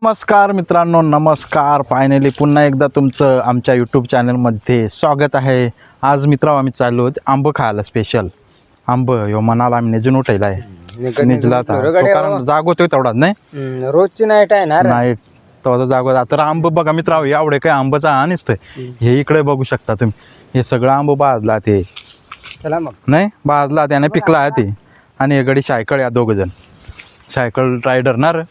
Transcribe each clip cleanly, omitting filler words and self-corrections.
नमस्कार मित्रांनो, नमस्कार. फायनली पुन्हा एकदा तुमचं आमच्या यूट्यूब चॅनलमध्ये स्वागत आहे. आज मित्रांनो आम्ही चाललो आंब खायला. स्पेशल आंब यो मनाला आम्ही निजून उठायला आहे. निजला कारण जागवतोय तेवढाच नाही, रोजची नाईट आहे ना. नाईट तेवढा जागवता. तर आंब बघा मित्रांनो, एवढे काय आंबाचा आणसतंय. हे इकडे बघू शकता तुम्ही, हे सगळं आंब बाजला ते चला मग नाही बाजला त्याने पिकला आहे ते. आणि हे गडी सायकल या दोघ जण सायकल रायडर ना रे.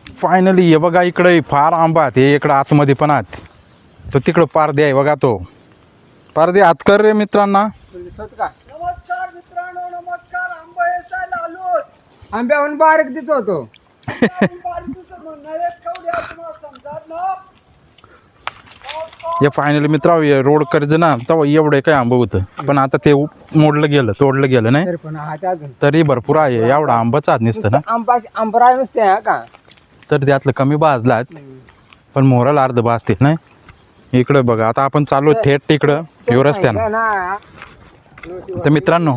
फायनली हे बघा इकडे फार आंबा आहेत. हे इकडं आतमध्ये पण आहेत. तो तिकडं पारदे आहे बघा, तो पारदे हात कर रे मित्रांना. नमस्कार मित्रांनो, नमस्कार. आंबा यायला आलो. आंब्याहून बारीक दिसत होतो. हे फायनली मित्रांनो रोड कर्ज ना तेव्हा एवढे काय आंबं होतं, पण आता ते मोडलं गेलं, तोडलं गेलं नाही. तरी पण हात अजून तरी भरपूर आहे. एवढा आंबाच आत नसतं ना, आंबरा नुसते हा का. तर त्यातलं कमी भाजलात, पण मोराला अर्ध भाजते नाही. इकडं बघा आता आपण चालू थेट तिकडं ह्यो रस्त्यानं. तर मित्रांनो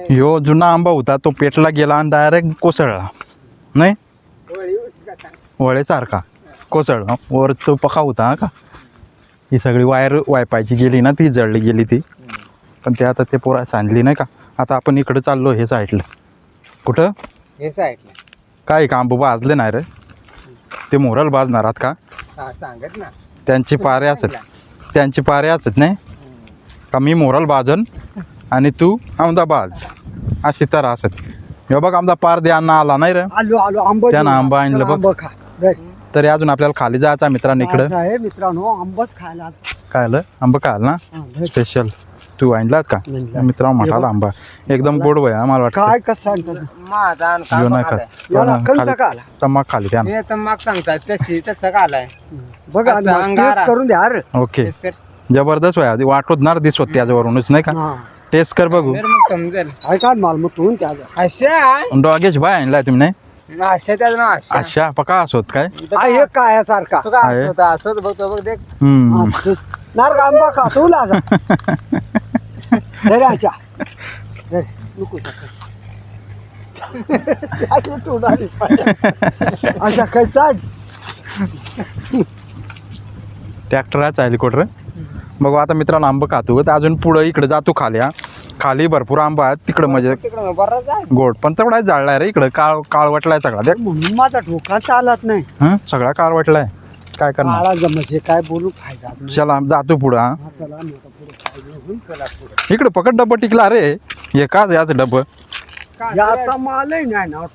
ह्यो जुना आंबा होता, तो पेटला गेला आणि डायरेक्ट कोसळला नाही. वळेसारखा कोसळला वर. तो पका होता का. ही सगळी वायर वायपायची गेली ना, ती जळली गेली ती. पण ते आता ते पोरा सांडली नाही का. आता आपण इकडं चाललो हे साईडला. कुठं हे साईडला काय का आंबा भाजले नाही रे. ते मोराला भाजणार आहात का. सांगत ना त्यांची पारे असत, त्यांची पारे असत नाही का. मी मोराल भाजन आणि तू आमदा बाज, अशी तर असत. हे बघ आमचा पार द्यांना आला नाही रे. आलो आलो आंबा. त्यानं आंबा आणलं बघ. तरी अजून आपल्याला खाली जायचं मित्रांनो. इकडं मित्रांनो आंबाच खायला. काय आलं आंबा खाल ना स्पेशल. तू आणलात का मित्रांनो. मठाला आंबा एकदम गोड वय मला वाटतं. काय कसं घेऊ नाही खात तमाक खाली त्यानं. तंबाख सांगतात तशी तसं कालाय बघा करून द्या. ओके जबरदस्त वय. आधी वाटत ना दिसत त्याच्यावरूनच नाही का. टेस्ट कर बघू. समजेल ऐका मालमतून त्या अशा डॉगेश भाई आणलाय तुम्ही नाही. अशा त्याच ना अशा अशा पका असोत काय. हे काय सारखा तू काय होता असं बघतो बघ देख. नार आंबा खा तू लाजा. अच्छा नको अच्छा काय चाट ट्रॅक्टरच आहे कोटर. बघू आता मित्रांनो आंबा खातो. तर अजून पुढं इकडे जातो खाली. खाली भरपूर आंबा आहेत तिकडं, म्हणजे गोड पण तेवढा जाळलाय रे. इकडं काळ काळ वाटलाय सगळा. म्हणून माझा ठोका चालत नाही. सगळा काळ वाटलाय. काय करणार म्हणजे काय बोलू फायदा. चला जातो पुढं. इकडे पकड डब्बा टिकला रे. हे का याच डब्ब मालही नाही ना.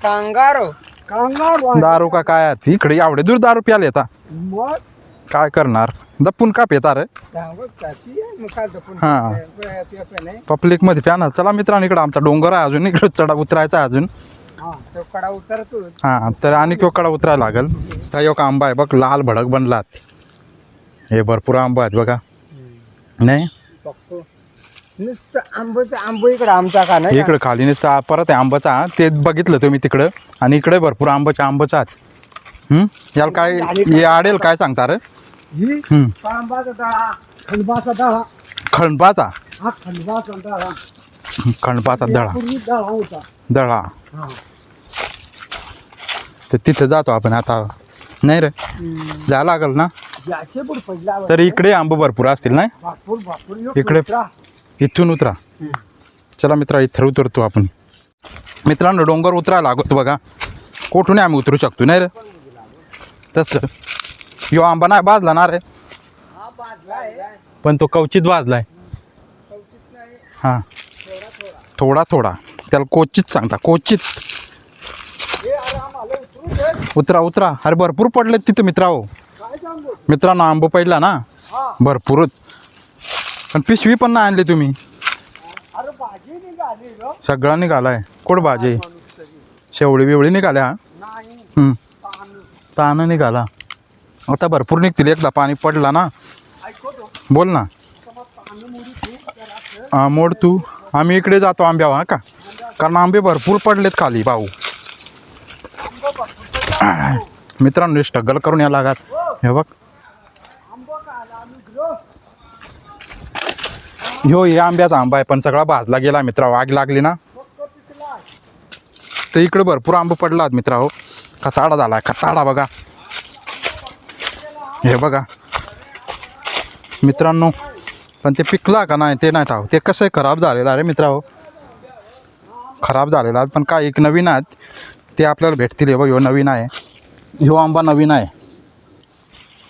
कांगारो कांगार दारू का काय. इकडे एवढे दूर दारू प्याले आता मग काय करणार. दपून का पेता रे. हा पब्लिक मध्ये प्याना. चला मित्रांनो इकडं आमचा डोंगर आहे अजून. इकडे चढा उतरायचा आहे अजून. हा तर आणि कडा उतरायला लागल. हा एक आंबा आहे बघ, लाल भडक बनलात. हे भरपूर आंबा आहेत बघा नाही. नुसतं आंबोच आंबो इकडे आमचा का नाही. इकडे खाली नुसतं परत आहे आंबाचा. ते बघितलं तुम्ही तिकडं. आणि इकडे भरपूर आंबाच्या आंबाचा आहेत. याला काय हे आडेल काय सांगता रे. खंडबाचा दळा. खंडपाचा हा खंडबाचा दळा. खंडपाचा दळा दळा होता. दळा. तर तिथं जातो आपण आता नाही रे. जायला लागल ना. तर इकडे आंबे भरपूर असतील नाही. इकडे इथून उतरा. चला मित्रा इथं उतरतो आपण. मित्रांनो डोंगर उतरायला लागतो बघा. कुठून आम्ही उतरू शकतो नाही रे. तसं यो आंबा नाही भाजला ना रे, पण तो कवचित भाजलाय. हां थोडा थोडा त्याला कोचित सांगता. कोचित उतरा उतरा. अरे भरपूर पडलेत तिथं मित्रांनो आंबा पडला ना भरपूरच. पण पिशवी पण नाही आणली तुम्ही. सगळा निघालाय. कोड भाजी शेवळी बिवळी निघाल्या. तान निघाला. आता भरपूर निघतील. एकदा पाणी पडला ना. बोल ना. हा मोड तू. आम्ही इकडे जातो आंब्यावर हा का, कारण आंबे भरपूर पडलेत खाली भाऊ. मित्रांनो स्ट्रगल करून या लागत. हे बघ ह्यो हे आंब्याचा आंबा आहे, पण सगळा भाजला गेला मित्रा. आग लागली ना. तर इकडे भरपूर आंबा पडला मित्रा. हो कचाडा झालाय कचाडा बघा. हे बघा मित्रांनो, पण ते पिकला का नाही ते नाही ठाव. ते कसं खराब झालेलं अरे मित्रांनो, खराब झालेला. पण काय एक नवीन आहेत ते आपल्याला भेटतील. हे बघ ह्यो नवीन आहे, ह्यो आंबा नवीन आहे,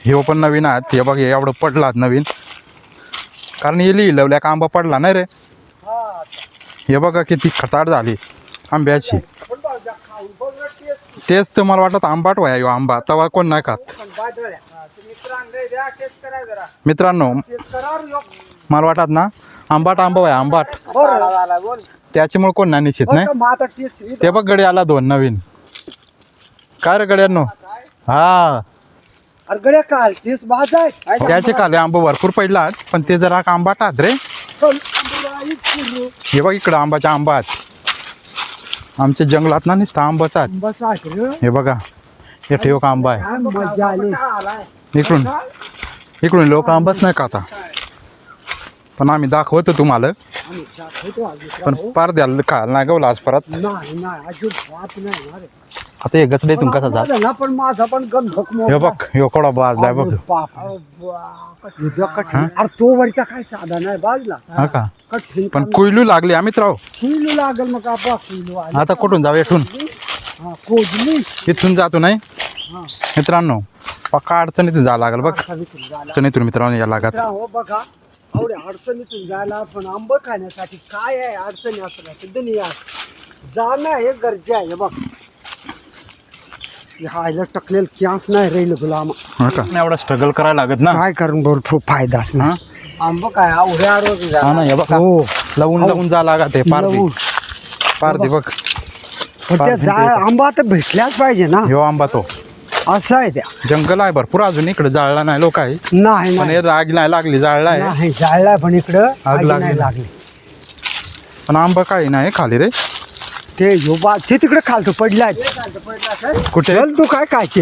ह्यो पण नवीन आहेत. हे बघ हे एवढं पडलात नवीन, कारण हे लिहिलंवल्या का आंबा पडला नाही रे. हे बघा किती खताड झाली आंब्याची. तेच तर मला वाटत आंबाट व्हाय ह्यो आंबा, तवा कोण नाही खात. मित्रांनो मला वाटत ना आंबाट आंबा व्हाय आंबाट, त्याच्यामुळे कोण नाही निश्चित नाही. ते बघ गडी आला 2 नवीन. काय रे गड्यांनो? हा अरगड्या काल तेच बाज आहे. त्याचे काले आंबा भरपूर पडला, पण ते जरा आंबाटात रे. हे बघ इकडं आंबाच्या आंबा आहेत. आमच्या जंगलात ना नुसतं आंबाच आहेत. बस आहे रे. हे बघा हे ठेव का आंबा आहे. काय मजा आली. इकडून लोक आंबाच नाही खाता, पण आम्ही दाखवतो तुम्हाला. आम्ही दाखवतो आज पण पार द्यायला खायला नाही गवला आज परत. नाही नाही अजिबात नाही ना रे. आता हे गचडे तुम कसा जात. माझा ना पण माझा पण गंधक हे बघ ह्यो कडा बाजलाय बघ. अरे तो वरचा काय साधा नाही बाजला. हा का, कठीण पण कुयलू लागली आम्ही राव. कुइलू लागल मग आपा कुइलू आली. आता कुठून जाऊ? इथून कोजली इथून जातो नाही मित्रांनो. पक्का अडचणीतून जावं लागेल बघ. झाला. अडचणीतून मित्रांनो या लागत. हो बघा एवढ्या अडचणीतून जायला, पण आंबा खाण्यासाठी काय आहे अडचणी असल्या दुनिया जाणं हे गरजे आहे. बघ हायला टकलेल कॅन्स नाही राहिलं गुलाम. हा का, एवढा स्ट्रगल करायला लागत ना. काय करून भरपूर फायदाच ना. आंबा काय उड्या रोज हा ना. हे बघ हो लवून लवून जा लागत आहे. लवून. पारदी बघ. पण त्या आंबा तर भेटल्याच पाहिजे ना. ह्यो आंबा तो असं आहे त्या. जंगल आहे भरपूर अजून. इकडे जाळला नाही लोक आहे, नाही पण नाही हे आग नाही लागली. जाळला आहे जाळला, पण इकडं आग आगी लागली नाही लागली. पण आंबा काही नाही खाली रे. ते योबा ते तिकडे खालतो पडलाय. कुठे चल तू काय खायचे.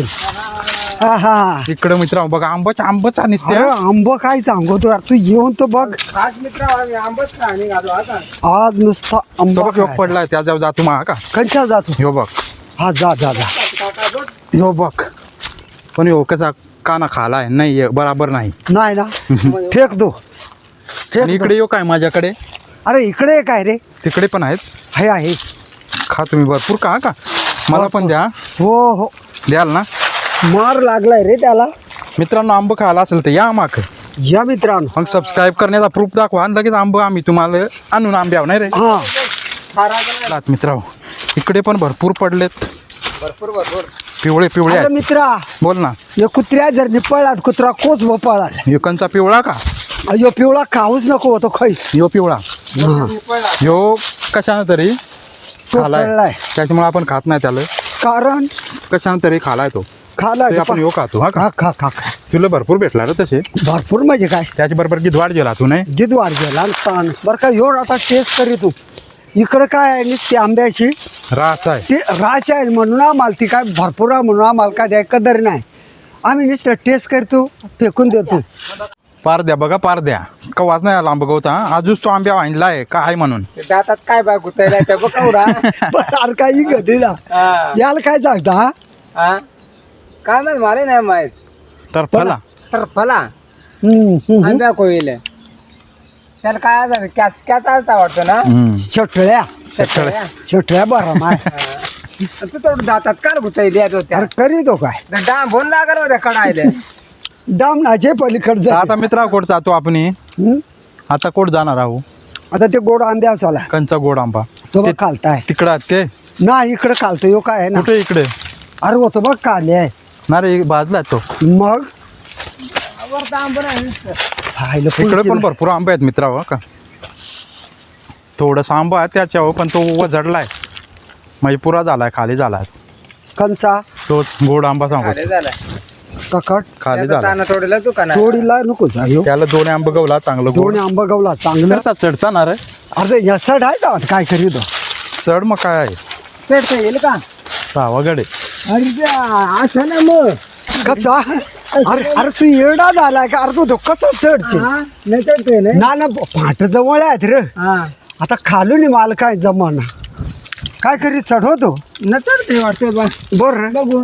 हा हा इकडे मित्र बघा आंबाच्या आंबाचा निसते. अरे आंबा काय सांगतो यार, तू येऊन तो बघ. आज मित्र आम्ही आंबाच खाणे घालू आता. आज नुसता तो आंबा बघ ह्यो पडलाय त्याच्यावर जातो मा का. कंचा जातो. ह्यो बघ. हा जा जा जा. ह्यो बघ, पण ह्यो कसा काना खालाय नाही बराबर नाही. नाही ना फेक दो फेक आणि दो. इकडे येऊ काय माझ्याकडे. अरे इकडे काय रे. तिकडे पण आहेत. हे आहे. खा तुम्ही भरपूर का का. मला पण द्या. हो हो द्याल ना. मार लागलाय रे त्याला. मित्रांनो आंबा खायला असेल तर या माक. या मित्रांनो. मग सबस्क्राईब करण्याचा प्रूफ दाखवा आणि लगेच आंबा आम्ही तुम्हाला आणून आंब्याव नाही रे. हा मित्रांनो इकडे पण भरपूर पडलेत. भरपूर भरपूर पिवळे पिवळे अरे आहेत. मित्रा बोल ना. या कुत्र्या जर निपळलात कुत्रा कोच भोपाळा. युकांचा पिवळा का. अयो पिवळा खाऊच नको होतो खाई. यो पिवळा ह्यो कशानं तरी तो खालाय, कळलाय. त्याच्यामुळे आपण खात नाही त्याला. कारण कशानं तरी खालाय तो. खाला ते आपण ह्यो खातो. हा का. खा खा खा. तुला भरपूर भेटला रे तसे. भरपूर म्हणजे काय त्याच्या बरोबर गिधवाड गेला तू नाही. गिद वाढ गेला ताण. बरं का एवढं आता टेस्ट करी तू. इकडं काय आहे नुसती आंब्याची रास आहे. ती राच आहे म्हणून आम्हाला ती काय भरपूर आहे म्हणून आम्हाला काय द्या कदर नाही. आम्ही नुसतं टेस्ट करतो फेकून देतो. पार द्या बघा पार द्या. कवाच नाही आला आंबा गवता. आजूच तो आंब्या आणलाय काय म्हणून. दातात काय बाय गुतायला त्या बघा. अरे काही गतीला याला काय सांगता. हा काय माहित मला नाही माहित. टरफला तर फला हम्म. आंब्या कोईल त्याला काय झालं कॅच कॅच आलता वाटतं ना. छोटळ्या शेतकऱ्या. छोटळ्या बरं माय. तू थोडं दातात काल गुताई द्यायचं होत्या. अरे करी तो काय डाम बोल लागल होत्या कडायला. डामनाचे पलीकडचं. आता मित्रा कोट जातो आपण. हम्म? आता कोट जाणार आहो. आता ते गोड आंब्या चाला कंचा गोड आंबा तो बघ खालताय तिकडं ते ना. इकडे खालतो यो काय आहे ना. कुठे इकडे. अरे होतो बघ काले आहे. ना रे भाजला तो. मग आंबा नाही हायला इकडे पण भरपूर आंबे आहेत मित्रा. का थोडासा आंबा आहे त्याच्यावर, पण तो वजडलाय म्हणजे पुरा झालाय खाली झालाय. कंचा तोच गोड आंबा सांगतो झालं ककट खाली झाला. तोडला तू का जोडीला नको जायो. त्याला 2 आंबा गवला चांगलं गोड. दोन आंबा गवला चांगलं. करता चढता ना रे. अरे या सड आहे का काय करी तो. चढ मग काय आहे. पेटता येईल का. सावागडे अरे असं ना मग कसा. अरे अरे तू येडा झालाय का. अरे तू कसा चढचे नाही चढतोय ना. ना ना फाट जवळ आहेत रे. हा आता खालून माल काय जमाना. काय करीत चढवतो न चढते वाटते बर बघू.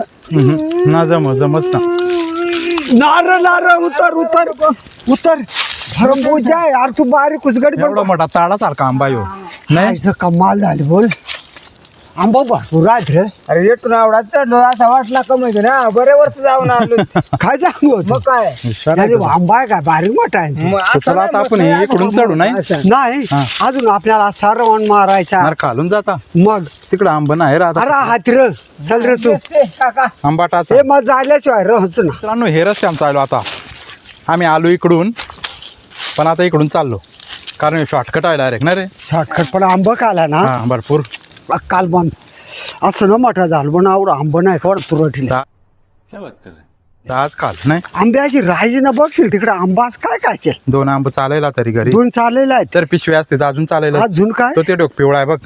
ना जमत ना. नार उतर उतर उतर खरबूज आहे यार तू बारीक उचगडी एवढा मोठा ताडासारखा आंबा यो नाही. नाही कमाल झाली बोल आंबा भरपूर आहेत रे. अरे येतो ना एवढा चढलो असा वाटला कमायचं ना बरे वर्ष जाऊन आलो. काय सांगू मग काय हुशार आहे तो. आंबा आहे काय बारीक मोठा आहे मग तर असं चला आता नाही आपण म्हटलं, इकडून चढू नाही. असं. नाही हा. अजून आपल्याला सारवण मारायचा अरे खालून जाता मग तिकडं आंबा नाही अरे राहता. हात र चल रे तू ते काका आंबाटाचा. हे मग झाल्याशिवाय रहच ना मित्रांनो हे रस्त्यानं चाललो आता. आम्ही आलो इकडून पण आता इकडून चाललो कारण शॉर्टकट आहे डायरेक्ट ना रे. शॉर्टकट पण आंबा खाला ना हा भरपूर. काल बंद असं ना मोठा झालं पण आवडं आंबा नाही का पुरवठीला आज काल नाही. आंब्याची राहायची ना बघशील तिकडे आंबाच काय काय 2 आंब चालायला तरी घरी. 2 चाललेला आहेत तर पिशवी असते तर अजून चालायला. अजून काय तो ते डोक पिवळा आहे बघ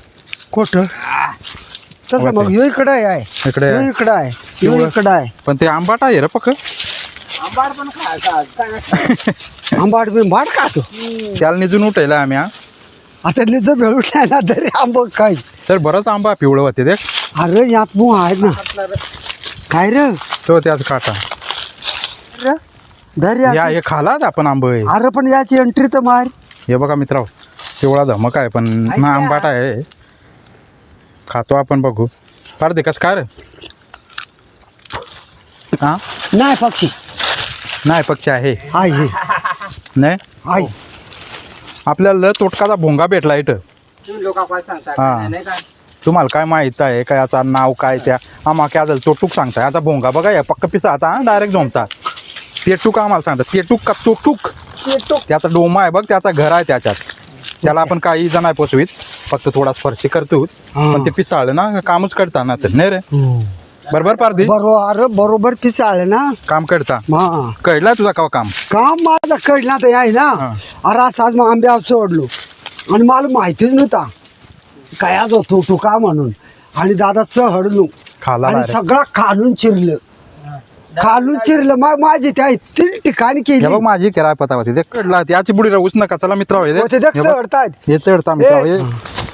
खोट तसं मग ह्यो इकडे आहे इकडे ह्यो आहे. इकडे आहे ह्यो पिवळं. इकडे आहे पण ते आंबाट आहे रे पक्क. आंबाड पण खायचा काय आंबाट बिंबाट का तू त्याला निजून उठायला आम्ही हा. आता निजं भेळूटल्या ना तरी आंबा काय तर बरंच आंबा पिवळं होते ते. अरे यात मू आहे ना काय रे तो त्यात काटा. दर्या या हे खालात आपण आंब हे. अरे पण याची एंट्री तर मार हे बघा मित्रांनो पिवळा धमक आहे पण ना आंबाट आहे. खातो आपण बघू. फार दे कस काय रे. हा नाही पक्षी नाही पक्षी आहे आहे नाही. आहे आपल्याला तोटकाचा भोंगा भेटला इथं. तुम्ही लोक काय सांगता हा. काय नाही काय तुम्हाला काय माहित आहे काय याचा नाव काय त्या आम्हा काय झालं तोटूक सांगताय. आता भोंगा बघा या पक्क पिसा आता डायरेक्ट जमतात. तेटूक आम्हाला सांगतात. तेटूक का तोटूक. त्याचा डोमा आहे बघ त्याचा घर आहे त्याच्यात. त्याला आपण काही जण आहे पोचवीत फक्त थोडा स्पर्श करतो पण ते पिसाळलं ना कामच करता ना तर नाही रे. बरोबर पारदी बरोबर अरे बरोबर पिसाळ ना काम करता. हा कळला तुझा का काम. काम माझा कळला तर आहे ना हा. अरे आज मग आंब्या सोडलो आणि मला माहितीच नव्हता काय आज होतो तू का म्हणून आणि दादा चढलो खाला आणि direct. सगळं खालून चिरलं मग माझी त्या 3 ठिकाणी केली हे बघ माझी किराय पता होती ते कळला त्याची बुडी राहूच नका. चला मित्र होते ते चढतायत हे चढता मित्र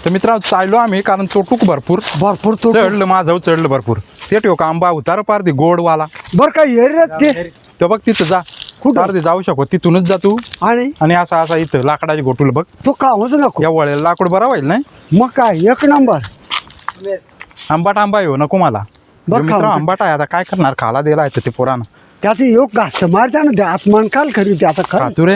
तर मित्र चाललो आम्ही कारण चोटूक भरपूर भरपूर तो चढलं माझं चढलं भरपूर. ते ठेव का आंबा उतार पारदी गोडवाला बर काय हे रे ते ते बघ तिथं जा कुठं? पारदी जाऊ शकतो तिथूनच जा तू. आणि असा असा इथं लाकडाची गोटूल बघ तो कामच नको या वळेला लाकूड बरा होईल नाही. मग काय 1 नंबर आंबाट आंबा येऊ नको मला. बरं मित्र खाऊ. आंबाट आहे आता काय करणार खाला दिला आहे ते पोरानं. त्याचं योग घास मारत्या ना ते आत्मान काल खरी त्याचा खरं तू रे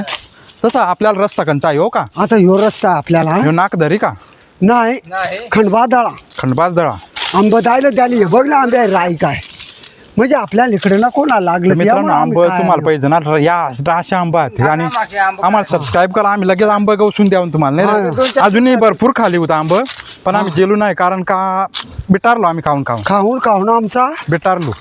तसा आपल्याला रस्ता कंचा येऊ का. आता ह्यो रस्ता आपल्याला ह्यो नाक धरी का नाही नाही खंडबादळा खंडबाज दळा. आंबा द्यायला त्याला हे बघ ना आंब्या राय काय म्हणजे आपल्याला इकडे ना कोणाला लागलं मित्रांनो त्यामुळे आंब आम्ही काय तुम्हाला पाहिजे ना या अशा आंबा आहेत आणि मागे आंबा आम्हाला सबस्क्राईब करा. आम्ही लगेच आंबा गवसून द्यावून तुम्हाला नाही अजूनही भरपूर खाली होता आंब पण आम्ही गेलो नाही कारण का बिटारलो आम्ही खाऊन खाऊन आमचा बिटारलो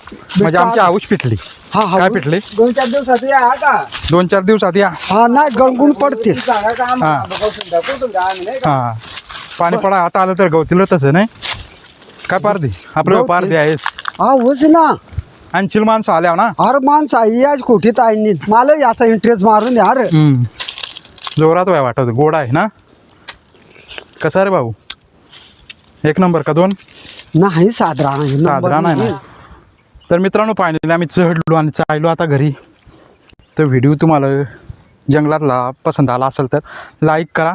म्हणजे आमची हाऊस पिटली. हा हा काय पिटली 2-4 दिवसात या का 2-4 दिवसात या. हा नाही गणगुण पडते सांगायचं हा. आंबा बघून द्या कुठून द्या आम्ही नाही का हा पाणी पडा आता आलं तर गवतीलं तसं नाही काय पारदी आपलं गवती. पारदी आहे. हा होच ना आणि चिल माणसं आल्या ना अरे माणसं आई आज कुठे ताईंनी मला याचा इंटरेस्ट मारून द्या अरे जोरात वय वाटत गोड आहे ना. कसा रे भाऊ 1 नंबर का 2 नाही साधारण साधारण आहे ना. तर मित्रांनो फायनली आम्ही चढलो आणि चाललो आता घरी. तर व्हिडिओ तुम्हाला जंगलातला पसंत आला असेल तर लाईक करा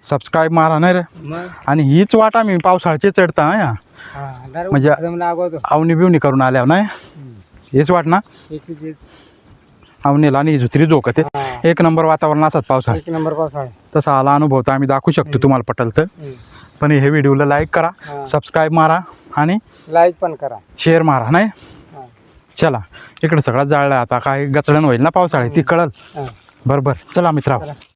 सबस्क्राईब मारा नाही रे. मग आणि हीच वाट आम्ही पावसाळ्याची चढता या हा दर म्हणजे लागवतो अवनी बिवणी करून आल्यावर नाही हेच वाट ना अवनीला आणि जुत्री जोकते. 1 नंबर वातावरण असतात पावसाळ्यात. 1 नंबर पावसाळा तसा आला अनुभव तर आम्ही दाखवू शकतो तुम्हाला पटल तर. पण हे व्हिडिओला लाईक करा सबस्क्राईब मारा आणि लाईक पण करा शेअर मारा नाही. हा. चला इकडे सगळं जाळलं आता काय गचडण होईल ना पावसाळ्यात ती कळल. हा. बरोबर चला मित्रा.